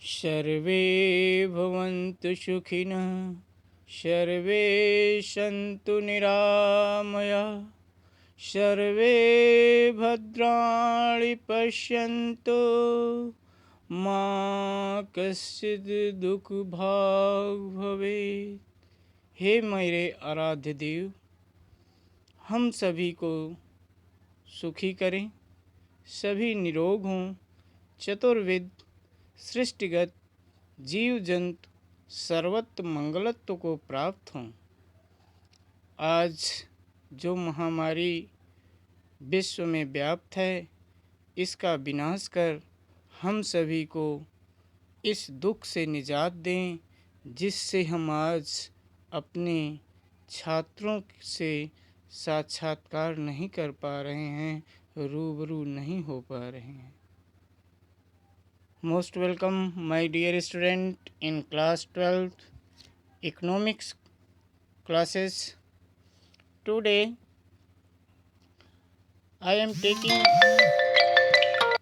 सर्वे भवन्तु सुखिनः सर्वे सन्तु निरामयाः सर्वे भद्राणि पश्यन्तु मा कश्चित् दुःखभाग् भवेत्। हे मेरे आराध्य देव, हम सभी को सुखी करें, सभी निरोग हों, चतुर्विध सृष्टिगत जीव जंतु सर्वत्र मंगलत्व को प्राप्त हों। आज जो महामारी विश्व में व्याप्त है, इसका विनाश कर हम सभी को इस दुख से निजात दें, जिससे हम आज अपने छात्रों से साक्षात्कार नहीं कर पा रहे हैं, रूबरू नहीं हो पा रहे हैं। Most welcome, my dear student in class 12th economics classes. Today I am taking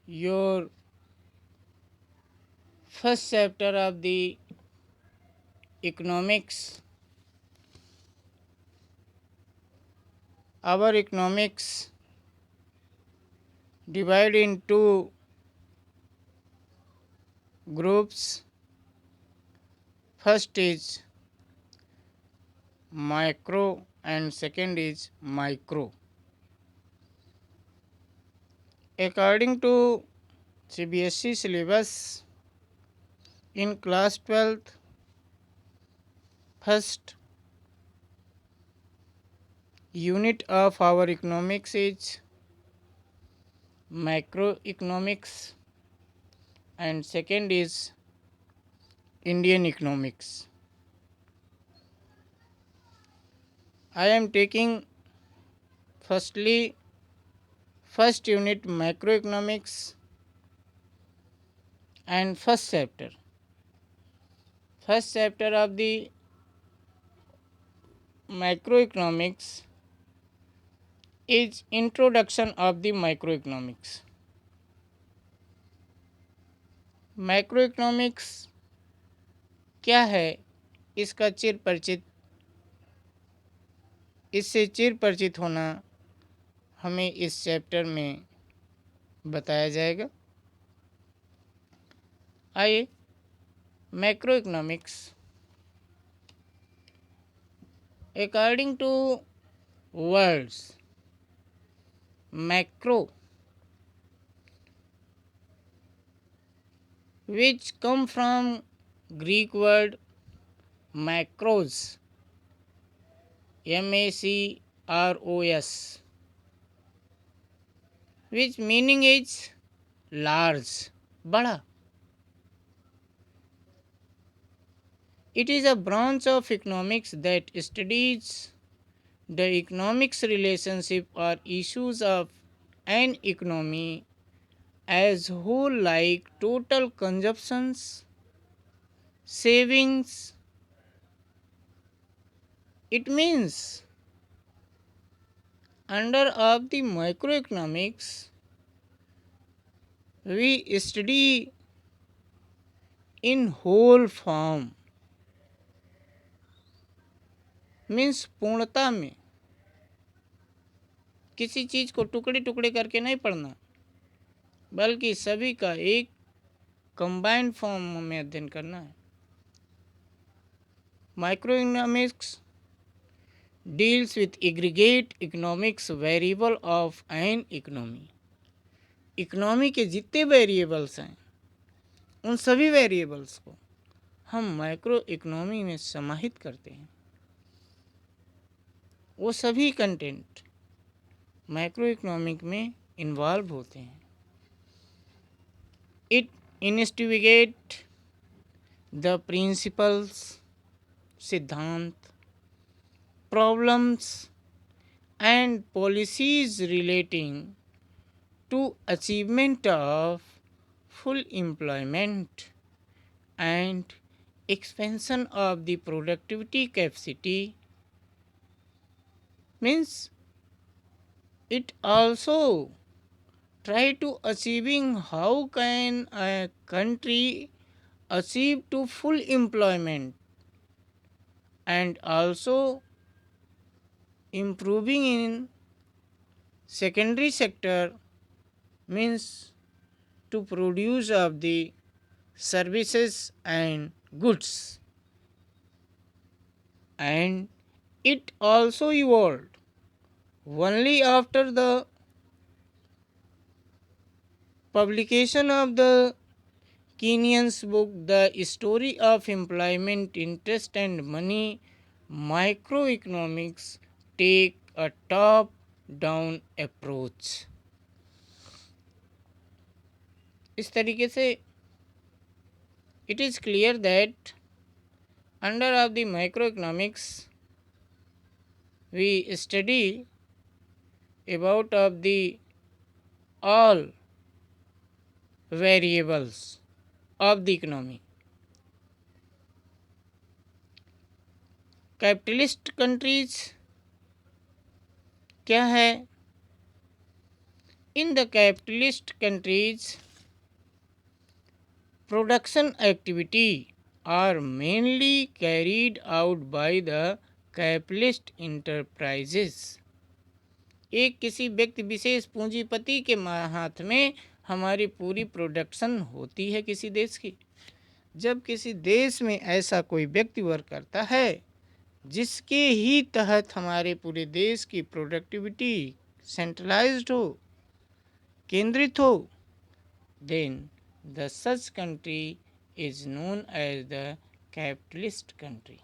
your first chapter of the economics. Our economics divide into groups. First is macro and second is micro. According to CBSE syllabus, in class 12th, first unit of our economics is macroeconomics and second is Indian economics. I am taking firstly first unit macroeconomics and first chapter. First chapter of the macroeconomics is introduction of the microeconomics. Macroeconomics क्या है, इसका इससे चिर परिचित होना हमें इस chapter में बताया जाएगा। आइए, macroeconomics according to words macro which come from Greek word macros, MACROS, which meaning is large, bada. It is a branch of economics that studies the economics relationship or issues of an economy as whole, like total consumptions, savings. It means under of the microeconomics we study in whole form, means पूर्णता में, किसी चीज को टुकड़े टुकड़े करके नहीं पढ़ना, बल्कि सभी का एक कंबाइंड फॉर्म में अध्ययन करना है। Microeconomics deals with aggregate economics variable of an economy. Economy के जितने वेरिएबल्स हैं, उन सभी वेरिएबल्स को हम माइक्रो इकोनॉमी में समाहित करते हैं। वो सभी कंटेंट माइक्रो इकोनॉमिक में इन्वॉल्व होते हैं। इट इन्वेस्टिगेट द प्रिंसिपल्स, सिद्धांत, problems and policies relating to achievement of full employment and expansion of the productivity capacity, means it also try to achieving how can a country achieve to full employment and also improving in secondary sector means to produce of the services and goods, and it also evolved only after the publication of the Kenyan's book The Story of Employment, Interest and Money. Microeconomics take a top down approach. इस तरीके से it is clear that under of the microeconomics we study about of the all variables of the economy. Capitalist countries क्या है? In the capitalist countries production activity are mainly carried out by the capitalist enterprises. एक किसी व्यक्ति विशेष पूंजीपति के हाथ में हमारी पूरी प्रोडक्शन होती है किसी देश की. जब किसी देश में ऐसा कोई व्यक्ति वर्क करता है जिसके ही तहत हमारे पूरे देश की प्रोडक्टिविटी सेंट्रलाइज्ड हो, केंद्रित हो, then the such country is known as the capitalist country.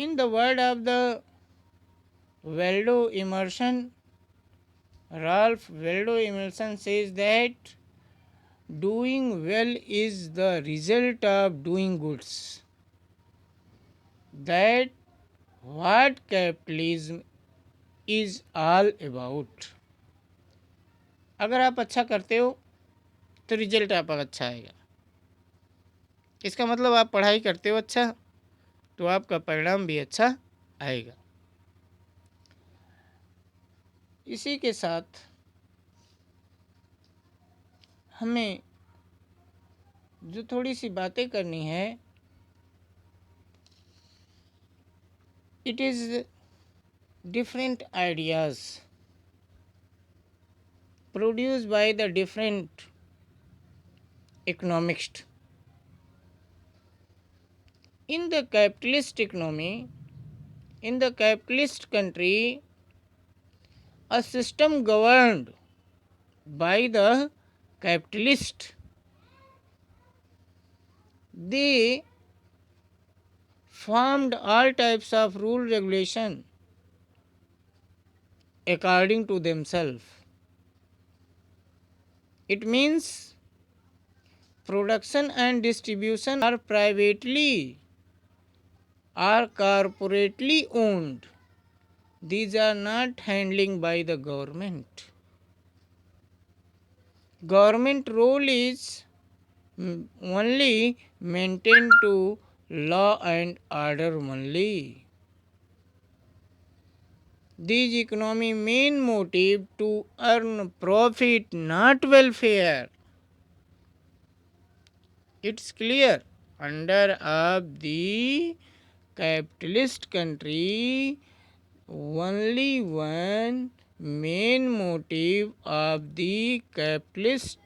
In the word of the Waldo Emerson, Ralph Waldo Emerson says that doing well is the result of doing goods. That what capitalism is all about. अगर आप अच्छा करते हो तो result आपका अच्छा आएगा. इसका मतलब आप पढ़ाई करते हो अच्छा तो आपका परिणाम भी अच्छा आएगा. इसी के साथ हमें जो थोड़ी सी बातें करनी है, it is different ideas produce by the different economist. In the capitalist economy, in the capitalist country, a system governed by the capitalist, they formed all types of rule regulation according to themselves. It means production and distribution are privately or corporately owned. These are not handling by the government. Government role is only maintained to law and order only. These economy main motive to earn profit, not welfare. It's clear under of the capitalist country only one main motive of the capitalist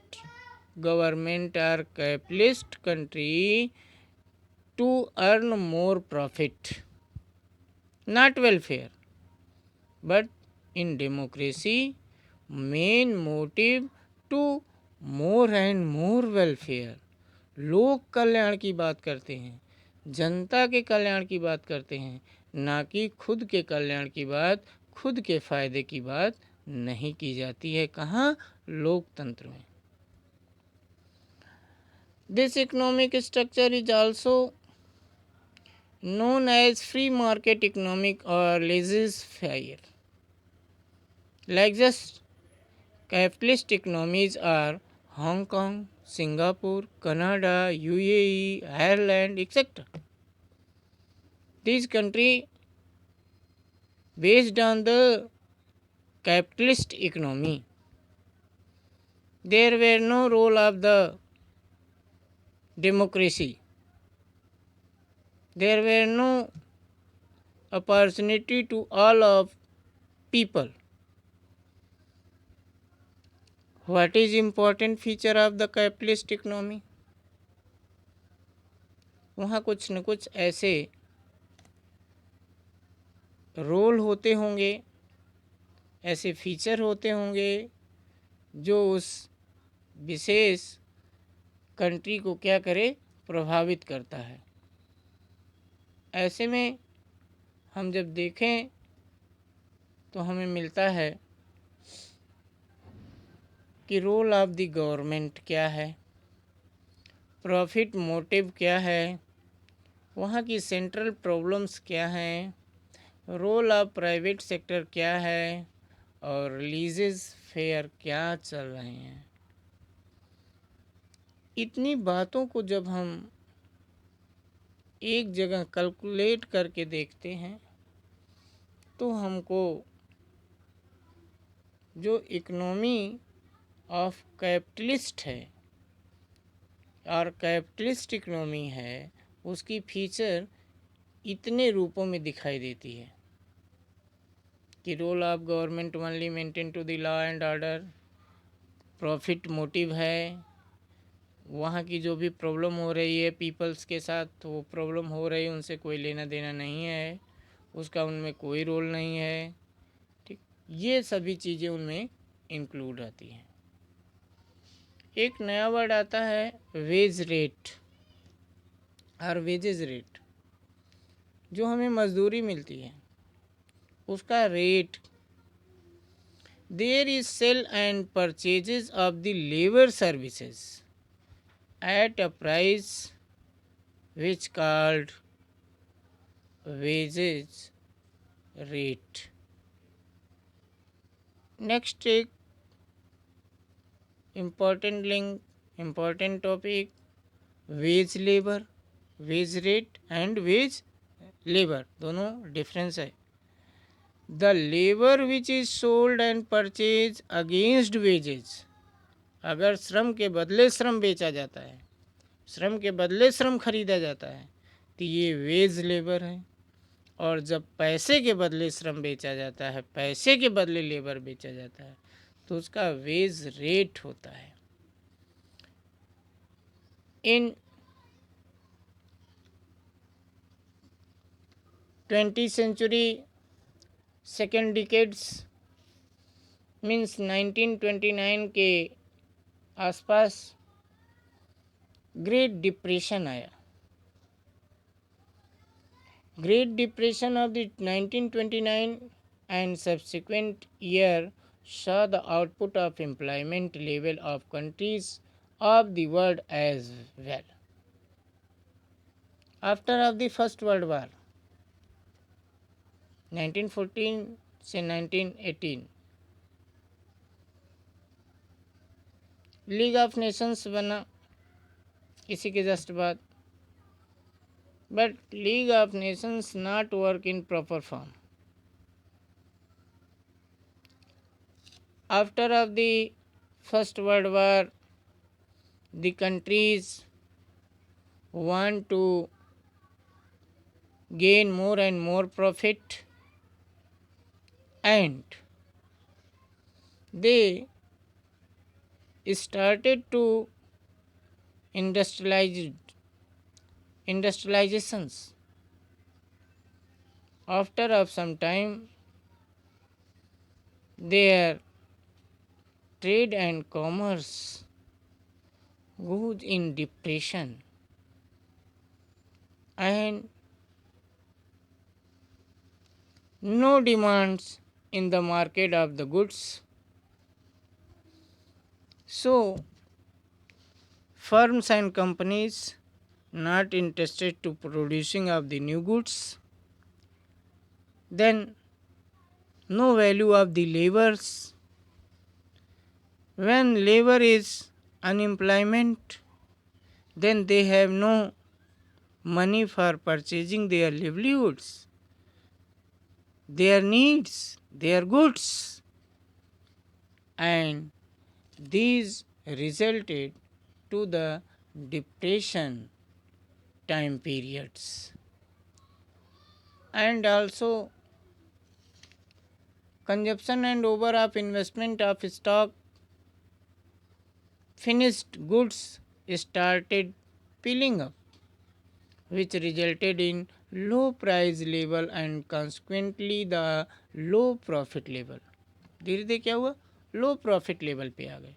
government or capitalist country to earn more profit, not welfare. But in democracy main motive to more and more welfare. लोक कल्याण की बात करते हैं, जनता के कल्याण की बात करते हैं, ना कि खुद के कल्याण की बात, खुद के फायदे की बात नहीं की जाती है. कहाँ? लोकतंत्र में. This economic structure is also known as free market economic or laissez-faire. Like just capitalist economies are Hong Kong, Singapore, Canada, UAE, Ireland, etc. These countries based on the capitalist economy. There were no role of the democracy. There were no opportunity to all of people. What is important feature of the capitalist economy? वहाँ कुछ न कुछ ऐसे role होते होंगे, ऐसे feature होते होंगे जो उस विशेष कंट्री को क्या करे, प्रभावित करता है। ऐसे में हम जब देखें तो हमें मिलता है कि रोल ऑफ द गवर्नमेंट क्या है, प्रॉफिट मोटिव क्या है, वहाँ की सेंट्रल प्रॉब्लम्स क्या हैं, रोल ऑफ प्राइवेट सेक्टर क्या है और रिलीजियस फेयर क्या चल रहे हैं। इतनी बातों को जब हम एक जगह कैलकुलेट करके देखते हैं तो हमको जो इकोनॉमी ऑफ कैपिटलिस्ट है और कैपिटलिस्ट इकोनॉमी है उसकी फीचर इतने रूपों में दिखाई देती है कि role of government only maintain to the law and order, profit motive है, वहाँ की जो भी प्रॉब्लम हो रही है पीपल्स के साथ, तो वो प्रॉब्लम हो रही है उनसे कोई लेना देना नहीं है, उसका उनमें कोई रोल नहीं है। ठीक, ये सभी चीज़ें उनमें इंक्लूड रहती हैं। एक नया वर्ड आता है वेज रेट और वेजेस रेट। जो हमें मजदूरी मिलती है उसका rate, there is sale and purchases of the labour services at a price which called wages rate. Next एक important link, important topic, wage labor, wage rate and wage labor दोनों difference है। The labor which is sold and purchased against wages, अगर श्रम के बदले श्रम बेचा जाता है, श्रम के बदले श्रम खरीदा जाता है तो ये वेज लेबर है। और जब पैसे के बदले श्रम बेचा जाता है, पैसे के बदले लेबर बेचा जाता है तो उसका वेज रेट होता है। In 20th century second decades means 1929 के आसपास ग्रेट डिप्रेशन आया। Great depression of the 1929 and subsequent year saw the output of employment level of countries of the world as well. After of the First World War 1914 से 1918 league of Nations बना इसी के just बाद, but league of Nations not work in proper form. After of the First World War, the countries want to gain more and more profit and they started to industrializations. After of some time, their trade and commerce goes in depression and no demands in the market of the goods. So firms and companies not interested to producing of the new goods, then no value of the labors. When labor is unemployment, then they have no money for purchasing their livelihoods, their needs, their goods, and these resulted to the depression time periods, and also consumption and over of investment of stock finished goods started piling up, which resulted in low price level and consequently the low profit level. धीरे धीरे क्या हुआ, लो profit level पे आ गए.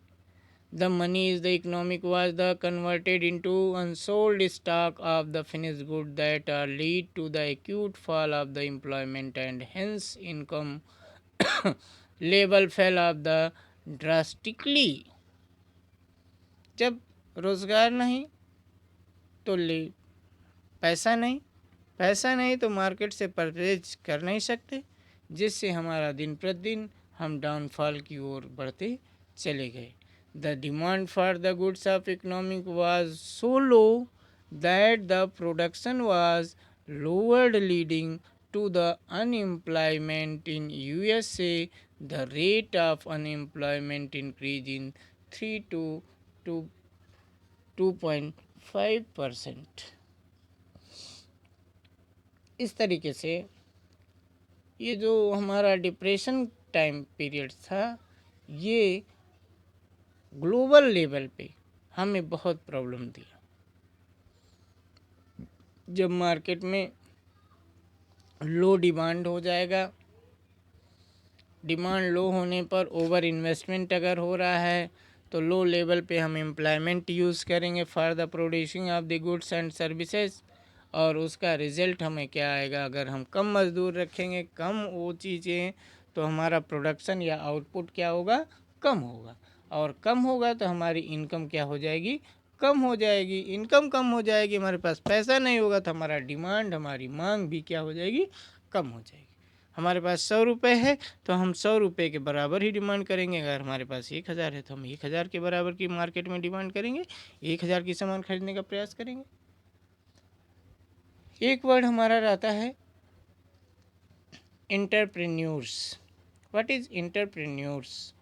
The money is the economic was the converted into unsold stock of the finished good that lead to the acute fall of the employment and hence income level fell of the drastically. जब रोजगार नहीं तो ले पैसा नहीं, पैसा नहीं तो मार्केट से परचेज कर नहीं सकते, जिससे हमारा दिन प्रतिदिन हम डाउनफॉल की ओर बढ़ते चले गए. The demand for the goods of economic was so low that the production was lowered leading to the unemployment in USA. The rate of unemployment increase in 3 to 2.5%. इस तरीके से ये जो हमारा डिप्रेशन टाइम पीरियड था, ये global level पे हमें बहुत प्रॉब्लम दिया. जब मार्केट में लो डिमांड हो जाएगा, डिमांड लो होने पर ओवर इन्वेस्टमेंट अगर हो रहा है तो लो लेवल पे हम एम्प्लॉयमेंट यूज़ करेंगे for the producing of the goods and services, और उसका रिज़ल्ट हमें क्या आएगा, अगर हम कम मज़दूर रखेंगे, कम वो चीज़ें, तो हमारा प्रोडक्शन या आउटपुट क्या होगा, कम होगा, और कम होगा तो हमारी इनकम क्या हो जाएगी, कम हो जाएगी. इनकम कम हो जाएगी, हमारे पास पैसा नहीं होगा तो हमारा डिमांड, हमारी मांग भी क्या हो जाएगी, कम हो जाएगी. हमारे पास 100 रुपये है तो हम 100 रुपये के बराबर ही डिमांड करेंगे. अगर हमारे पास 1000 है तो हम 1000 के बराबर की मार्केट में डिमांड करेंगे, 1000 की सामान खरीदने का प्रयास करेंगे. एक वर्ड हमारा रहता है entrepreneurs. What is entrepreneurs?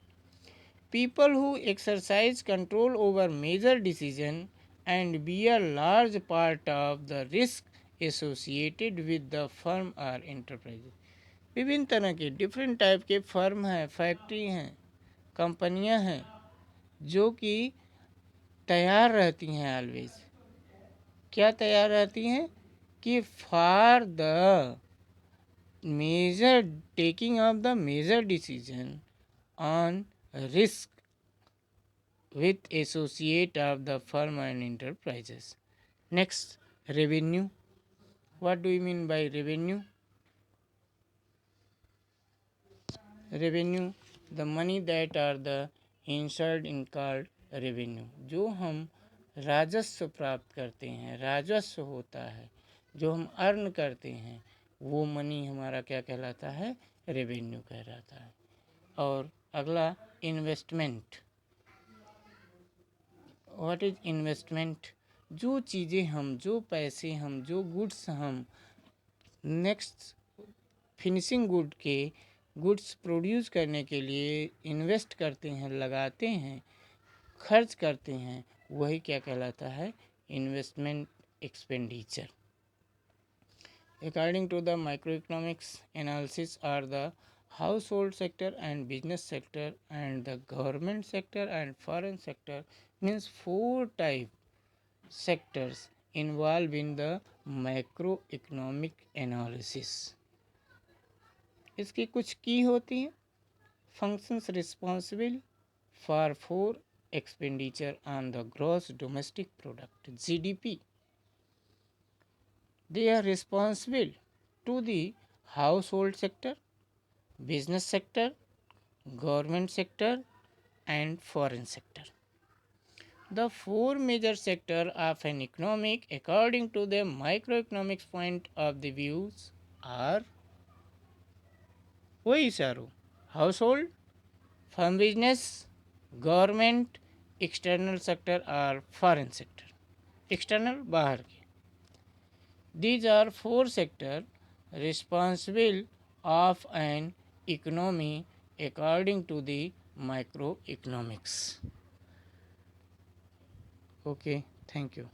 People who exercise control over major decision and bear large part of the risk associated with the firm or enterprise. विभिन्न तरह के डिफरेंट टाइप के फर्म हैं, फैक्ट्री हैं, कंपनियां हैं जो कि तैयार रहती हैं ऑलवेज. क्या तैयार रहती हैं कि for the major taking of the major decision on risk with associate of the firm and enterprises. Next, revenue. What do you mean by revenue? Revenue, the money that are the insured in called revenue. जो हम राजस्व प्राप्त करते हैं, राजस्व होता है, जो हम अर्न करते हैं, वो मनी हमारा क्या कहलाता है, रेवेन्यू कहलाता है. और अगला इन्वेस्टमेंट. What is investment? जो चीज़ें हम, जो पैसे हम, जो गुड्स हम नेक्स्ट फिनिशिंग गुड के गुड्स प्रोड्यूस करने के लिए इन्वेस्ट करते हैं, लगाते हैं, खर्च करते हैं, वही क्या कहलाता है, investment expenditure. According to the micro economics analysis are the household sector and business sector and the government sector and foreign sector, means 4 type sectors involved in the macroeconomic analysis. इसकी कुछ की होती हैं. functions responsible for 4 expenditure on the gross domestic product, GDP. They are responsible to the household sector, business sector, government sector and foreign sector. The 4 major sectors of an economic according to the microeconomics point of the views are वही सारो household, firm business, government, external sector और foreign sector. external बाहर के. These are 4 sectors responsible of an economy according to the microeconomics. Okay. Thank you.